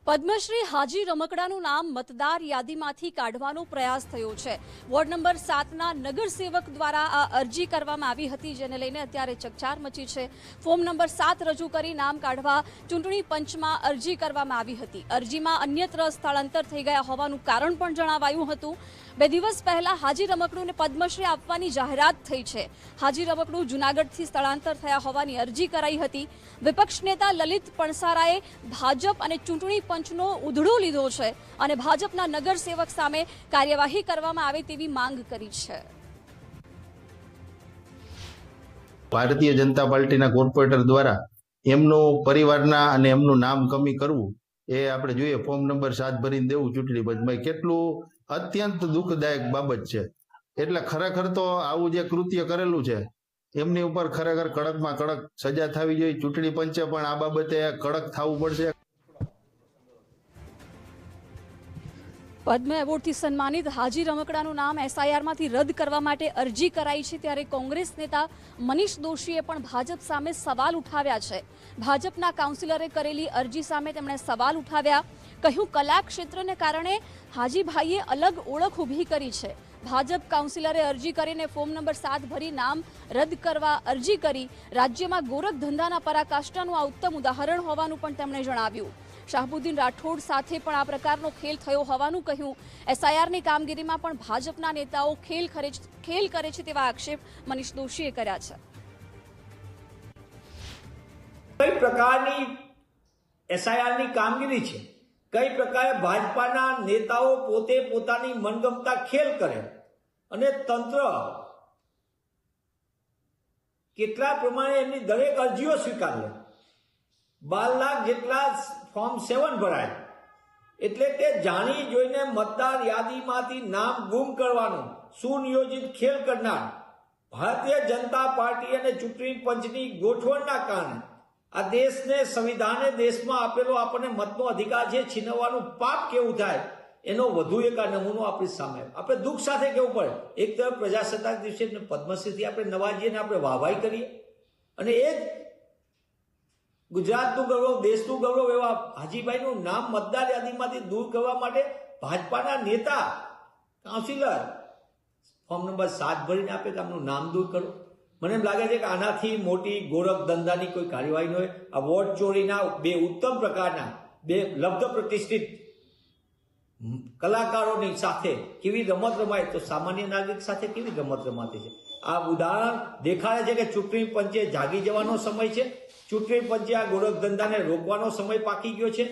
પદ્મશ્રી હાજી રમકડાનું નામ મતદાર યાદીમાંથી કાઢવાનો પ્રયાસ થયો છે। વોર્ડ નંબર 7ના નગરસેવક દ્વારા આ અરજી કરવામાં આવી હતી, જેને લઈને અત્યારે ચકચાર મચી છે। ફોર્મ નંબર 7 રજૂ કરી નામ કાઢવા ચૂંટણી પંચમાં અરજી કરવામાં આવી હતી। અરજીમાં અન્યત્ર સ્થળાંતર થઈ ગયા હોવાનું કારણ પણ જણાવાયું હતું। 2 દિવસ પહેલા હાજી રમકડુને પદ્મશ્રી આપવાની જાહેરાત થઈ છે। હાજી રમકડું જૂનાગઢથી સ્થળાંતર થયા હોવાની અરજી કરાઈ હતી। વિપક્ષ નેતા લલિત પણસારાએ ભાજપ અને ચૂંટણી પંચનો ઉધડો લીધો છે અને ભાજપના નગરસેવક સામે કાર્યવાહી કરવામાં આવે તેવી માંગ કરી છે। ભારતીય જનતા પાર્ટીના કોર્પોરેટર દ્વારા એમનું પરિવારના અને એમનું નામ કમી કરવું એ આપણે જોઈએ। ફોર્મ નંબર 7 ભરીને દેવું ચૂંટણી પંચમાં કેટલું અત્યંત દુઃખદાયક બાબત છે। એટલે ખરેખર તો આવું જે કૃત્ય કરેલું છે એમની ઉપર ખરેખર કડકમાં કડક સજા થવી જોઈએ। ચૂંટણી પંચે પણ આ બાબતે કડક થવું પડશે। પદ્મ એવોર્ડથી સન્માનિત હાજી રમકડાનું નામ એસઆઈઆરમાંથી રદ કરવા માટે અરજી કરાઈ છે, ત્યારે કોંગ્રેસ નેતા મનીષ દોશીએ પણ ભાજપ સામે સવાલ ઉઠાવ્યા છે। ભાજપના કાઉન્સિલરે કરેલી અરજી સામે તેમણે સવાલ ઉઠાવ્યા। કહ્યું, કલા ક્ષેત્રને કારણે હાજીભાઈએ અલગ ઓળખ ઊભી કરી છે। ભાજપ કાઉન્સિલરે અરજી કરીને ફોર્મ નંબર 7 ભરી નામ રદ કરવા અરજી કરી। રાજ્યમાં ગોરખ ધંધાના પરાકાષ્ઠાનું આ ઉત્તમ ઉદાહરણ હોવાનું પણ તેમણે જણાવ્યું। શાહબુદ્દીન રાઠોડ સાથે પણ આ પ્રકારનો ખેલ થયો હોવાનું કહ્યું। એસઆઈઆરની કામગીરીમાં પણ ભાજપના નેતાઓ ખેલ કરે છે તેવા આક્ષેપ મનીષ દોશીએ કર્યા છે। કઈ પ્રકારની એસઆઈઆરની કામગીરી છે, કઈ પ્રકારે ભાજપાના નેતાઓ પોતે પોતાની મનગમતા ખેલ કરે અને તંત્ર કેટલા પ્રમાણે એમની દરેક અરજીઓ સ્વીકારે। 12 લાખ જેટલા ફોર્મ 7 ભરાય, એટલે કે જાણી જોઈને મતદાર યાદીમાંથી નામ ગુમ કરવાનું સુનિયોજિત ખેલ કરનાર ભારતીય જનતા પાર્ટી અને ચૂંટણી પંચની ગોઠવણના કારણે આ દેશને સંવિધાને દેશમાં આપેલો આપણને મતનો અધિકાર છે છીનવવાનું પાપ કેવું થાય એનો વધુ એક આ નમૂનો આપણી સામે આપણે દુઃખ સાથે કહેવું પડે। એક તરફ પ્રજાસત્તાક દિવસે પદ્મશ્રીથી આપણે નવાજીએ ને આપણે વાહવાઈ કરીએ, અને એ જ ગુજરાતનું ગૌરવ, દેશનું ગૌરવ એવા હાજીભાઈનું નામ મતદાર યાદીમાંથી દૂર કરવા માટે ભાજપાના નેતા કાઉન્સિલર ફોર્મ નંબર 7 ભરીને આપે કે આમનું નામ દૂર કરો। મને એમ લાગે છે કે આનાથી મોટી ગોરખ ધંધાની કોઈ કાર્યવાહી ન હોય। આ વોટ ચોરીના 2 ઉત્તમ પ્રકારના 2 લબ્ધ પ્રતિષ્ઠિત કલાકારોની સાથે કેવી રમત રમાય, તો સામાન્ય નાગરિક સાથે કેવી રમત રમાતી છે। આ ઉદાહરણ દેખાડે છે કે ચૂંટણી પંચે જાગી જવાનો સમય છે। ચૂંટણી પંચે આ ગોરખ ધંધાને રોકવાનો સમય પાકી ગયો છે।